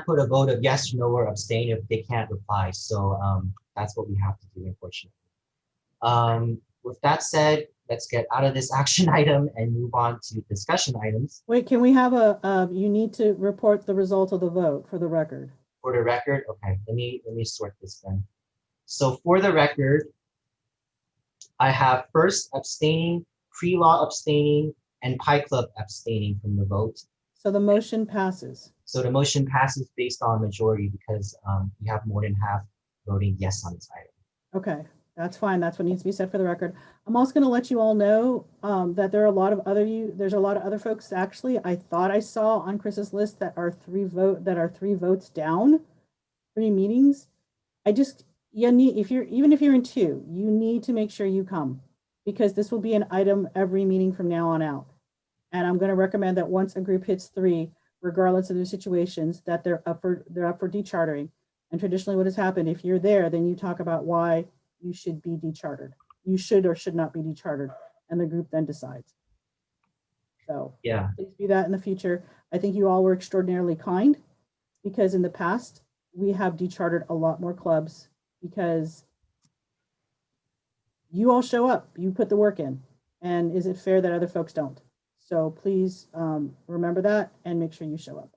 put a vote of yes, no, or abstain if they can't reply. So that's what we have to do, unfortunately. With that said, let's get out of this action item and move on to discussion items. Wait, can we have you need to report the result of the vote for the record. For the record, okay, let me sort this then. So for the record, I have first abstaining, pre-law abstaining, and Pi Club abstaining from the vote. So the motion passes. So the motion passes based on majority because we have more than half voting yes on this item. Okay, that's fine. That's what needs to be said for the record. I'm also going to let you all know that there are a lot of there's a lot of other folks actually I thought I saw on Chris's list that are three votes down, 3 meetings. If you're in 2, you need to make sure you come because this will be an item every meeting from now on out. And I'm going to recommend that once a group hits 3, regardless of their situations, that they're up for dechartering. And traditionally what has happened, if you're there, then you talk about why you should be dechartered. You should or should not be dechartered, and the group then decides. So yeah, please do that in the future. I think you all were extraordinarily kind because in the past, we have dechartered a lot more clubs because you all show up, you put the work in, and is it fair that other folks don't? So please remember that and make sure you show up.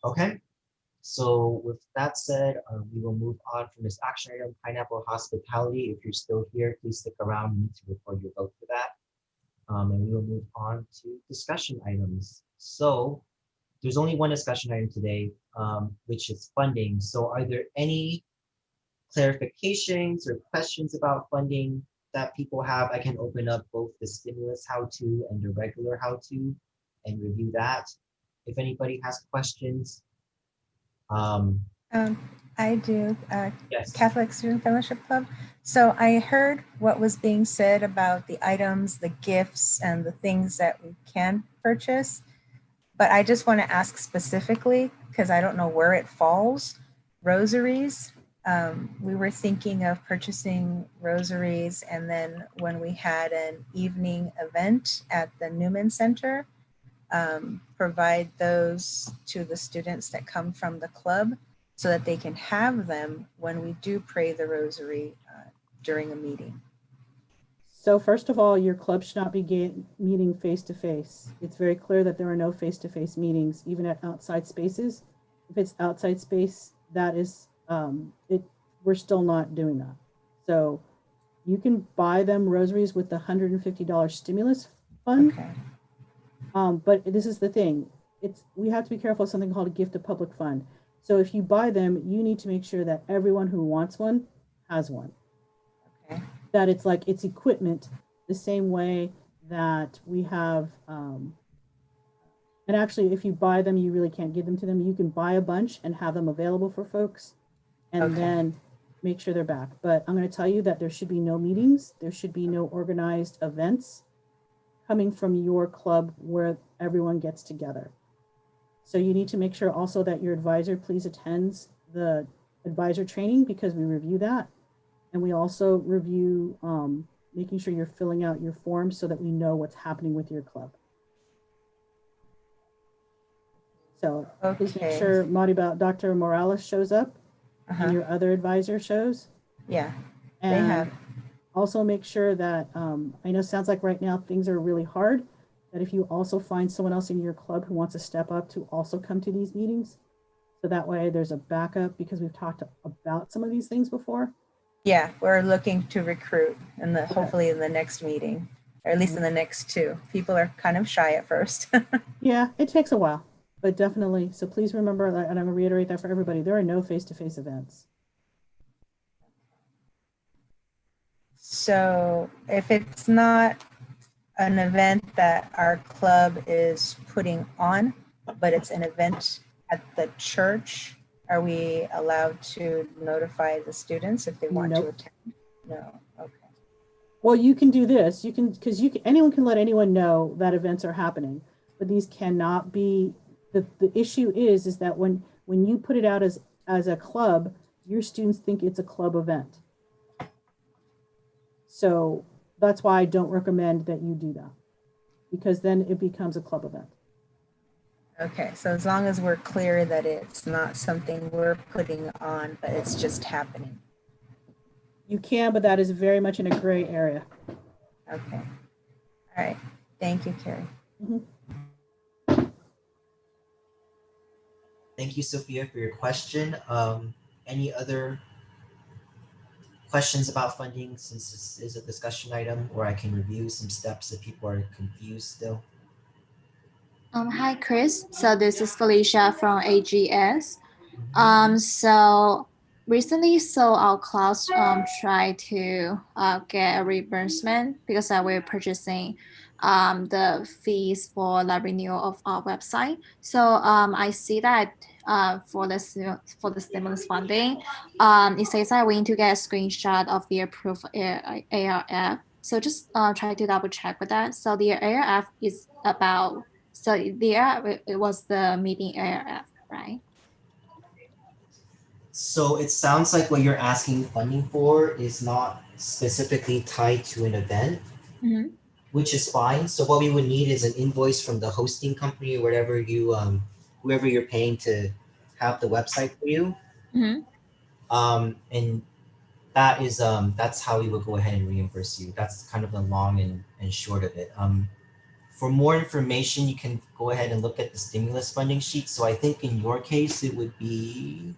Okay. So with that said, we will move on from this action item, Pineapple Hospitality. If you're still here, please stick around. You need to record your vote for that. And we will move on to discussion items. So there's only one discussion item today, which is funding. So are there any clarifications or questions about funding that people have, I can open up both the stimulus how-to and the regular how-to and review that. If anybody has questions. I do, Yes. Catholic Student Fellowship Club. So I heard what was being said about the items, the gifts, and the things that we can purchase. But I just want to ask specifically, because I don't know where it falls, rosaries. We were thinking of purchasing rosaries, and then when we had an evening event at the Newman Center, provide those to the students that come from the club so that they can have them when we do pray the rosary during a meeting. So first of all, your club should not be meeting face-to-face. It's very clear that there are no face-to-face meetings, even at outside spaces. If it's outside space, that is, we're still not doing that. So you can buy them rosaries with the $150 stimulus fund. Okay. But this is the thing. We have to be careful of something called a gift of public fund. So if you buy them, you need to make sure that everyone who wants one has one. Okay. That it's like it's equipment the same way that we have. And actually, if you buy them, you really can't give them to them. You can buy a bunch and have them available for folks and then make sure they're back. But I'm going to tell you that there should be no meetings. There should be no organized events coming from your club where everyone gets together. So you need to make sure also that your advisor please attends the advisor training, because we review that. And we also review making sure you're filling out your forms so that we know what's happening with your club. So please make sure Dr. Morales shows up and your other advisor shows. Yeah, and they have. Also make sure that, I know it sounds like right now things are really hard, that if you also find someone else in your club who wants to step up to also come to these meetings. So that way there's a backup, because we've talked about some of these things before. Yeah, we're looking to recruit hopefully in the next meeting, or at least in the next two. People are kind of shy at first. Yeah, it takes a while, but definitely. So please remember that, and I'm gonna reiterate that for everybody. There are no face-to-face events. So if it's not an event that our club is putting on, but it's an event at the church, are we allowed to notify the students if they want to attend? No. Okay. Well, you can do this. You can, because anyone can let anyone know that events are happening, but these cannot be. The issue is that when you put it out as a club, your students think it's a club event. So that's why I don't recommend that you do that, because then it becomes a club event. Okay, so as long as we're clear that it's not something we're putting on, but it's just happening. You can, but that is very much in a gray area. Okay. All right. Thank you, Carrie. Thank you, Sophia, for your question. Any other questions about funding, since this is a discussion item, or I can review some steps if people are confused still? Hi, Chris. So this is Felicia from AGS. So recently, our class tried to get a reimbursement because we're purchasing the fees for the renewal of our website. So I see that for the stimulus funding, it says that we need to get a screenshot of the approved ARF. So just try to double check with that. So the ARF is about. So it was the meeting ARF, right? So it sounds like what you're asking funding for is not specifically tied to an event, which is fine. So what we would need is an invoice from the hosting company or whatever you, whoever you're paying to have the website for you. And that is, that's how we would go ahead and reimburse you. That's kind of the long and short of it. For more information, you can go ahead and look at the stimulus funding sheet. So I think in your case, it would be,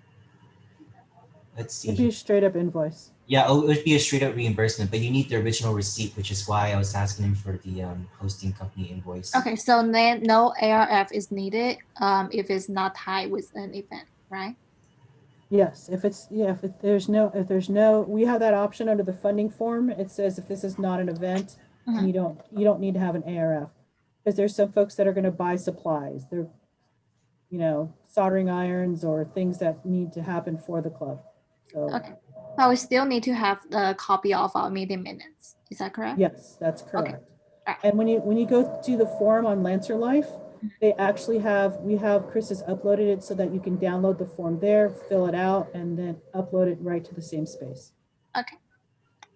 let's see. It'd be a straight up invoice. Yeah, it would be a straight up reimbursement, but you need the original receipt, which is why I was asking him for the hosting company invoice. Okay, so then no ARF is needed if it's not tied with an event, right? Yes, if there's no, we have that option under the funding form. It says if this is not an event, and you don't need to have an ARF. Because there's some folks that are gonna buy supplies. They're, soldering irons or things that need to happen for the club. So, Okay. But we still need to have the copy of our meeting minutes. Is that correct? yes, that's correct. Alright. And when you go to the form on Lancer Life, we have Chris has uploaded it so that you can download the form there, fill it out, and then upload it right to the same space. Okay.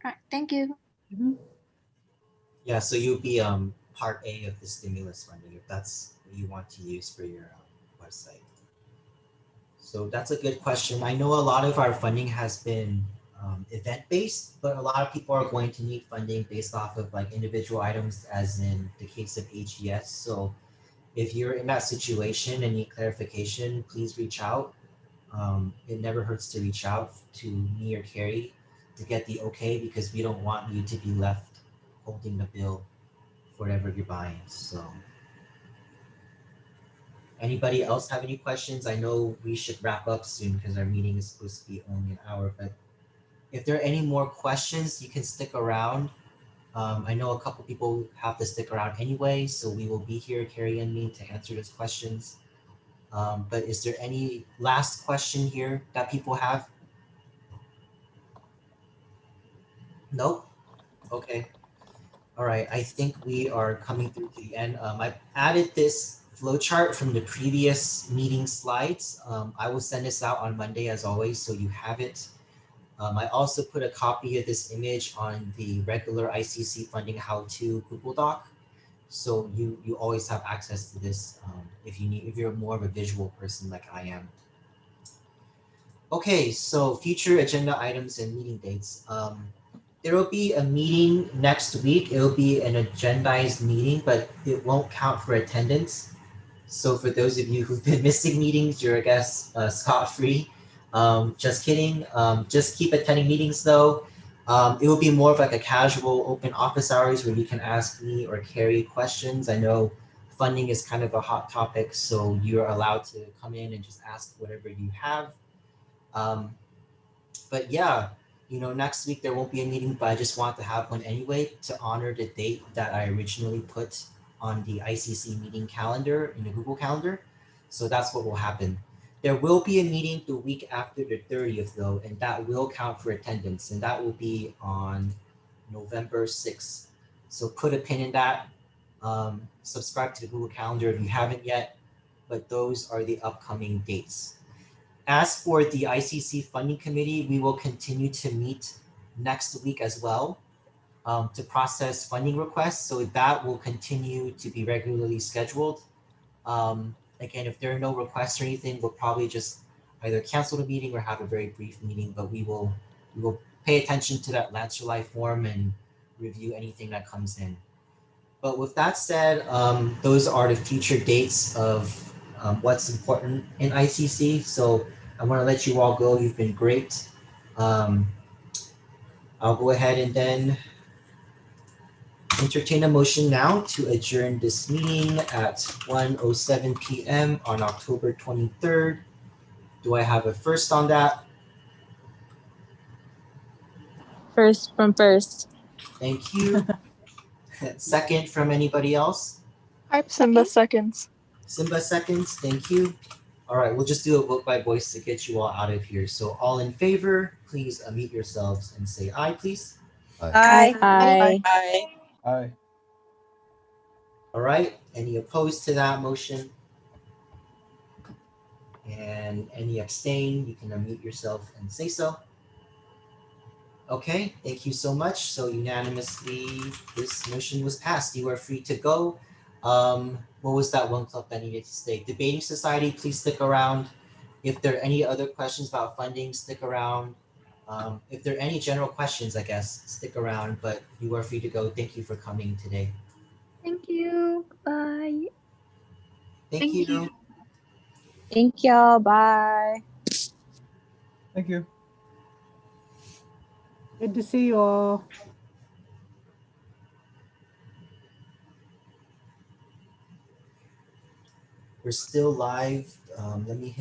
All right. Thank you. Yeah, so you'll be part A of the stimulus funding if that's what you want to use for your website. So that's a good question. I know a lot of our funding has been event-based, but a lot of people are going to need funding based off of like individual items, as in the case of AGS. So if you're in that situation and need clarification, please reach out. It never hurts to reach out to me or Carrie to get the okay, because we don't want you to be left holding the bill for whatever you're buying. So anybody else have any questions? I know we should wrap up soon because our meeting is supposed to be only an hour, but if there are any more questions, you can stick around. I know a couple people have to stick around anyway, so we will be here, Carrie and me, to answer those questions. But is there any last question here that people have? Nope. Okay. All right. I think we are coming through to the end. I've added this flowchart from the previous meeting slides. I will send this out on Monday as always, so you have it. I also put a copy of this image on the regular ICC funding how-to Google Doc. So you always have access to this if you're more of a visual person like I am. Okay, so future agenda items and meeting dates. There will be a meeting next week. It will be an agendized meeting, but it won't count for attendance. So for those of you who've been missing meetings, you're, I guess, scot-free. Just kidding. Just keep attending meetings though. It will be more of like a casual open office hours where you can ask me or Carrie questions. I know funding is kind of a hot topic, so you're allowed to come in and just ask whatever you have. But yeah, next week there won't be a meeting, but I just want to have one anyway to honor the date that I originally put on the ICC meeting calendar in the Google Calendar. So that's what will happen. There will be a meeting the week after the 30th though, and that will count for attendance, and that will be on November 6th. So put a pin in that. Subscribe to the Google Calendar if you haven't yet, but those are the upcoming dates. As for the ICC Funding Committee, we will continue to meet next week as well to process funding requests. So that will continue to be regularly scheduled. Again, if there are no requests or anything, we'll probably just either cancel the meeting or have a very brief meeting, but we will pay attention to that Lancer Life form and review anything that comes in. But with that said, those are the future dates of what's important in ICC. So I want to let you all go. You've been great. I'll go ahead and then entertain a motion now to adjourn this meeting at 1:07 p.m. on October 23rd. Do I have a first on that? First from first. Thank you. Second from anybody else? Simba seconds. Simba seconds. Thank you. All right, we'll just do a vote by voice to get you all out of here. So all in favor, please unmute yourselves and say aye, please. Aye. Aye. Aye. All right, any opposed to that motion? And any abstain, you can unmute yourself and say so. Okay, thank you so much. So unanimously, this motion was passed. You are free to go. What was that one club that needed to stay? Debating Society, please stick around. If there are any other questions about funding, stick around. If there are any general questions, I guess, stick around, but you are free to go. Thank you for coming today. Thank you. Bye. Thank you. Thank y'all. Bye. Thank you. Good to see you all. We're still live. Let me hit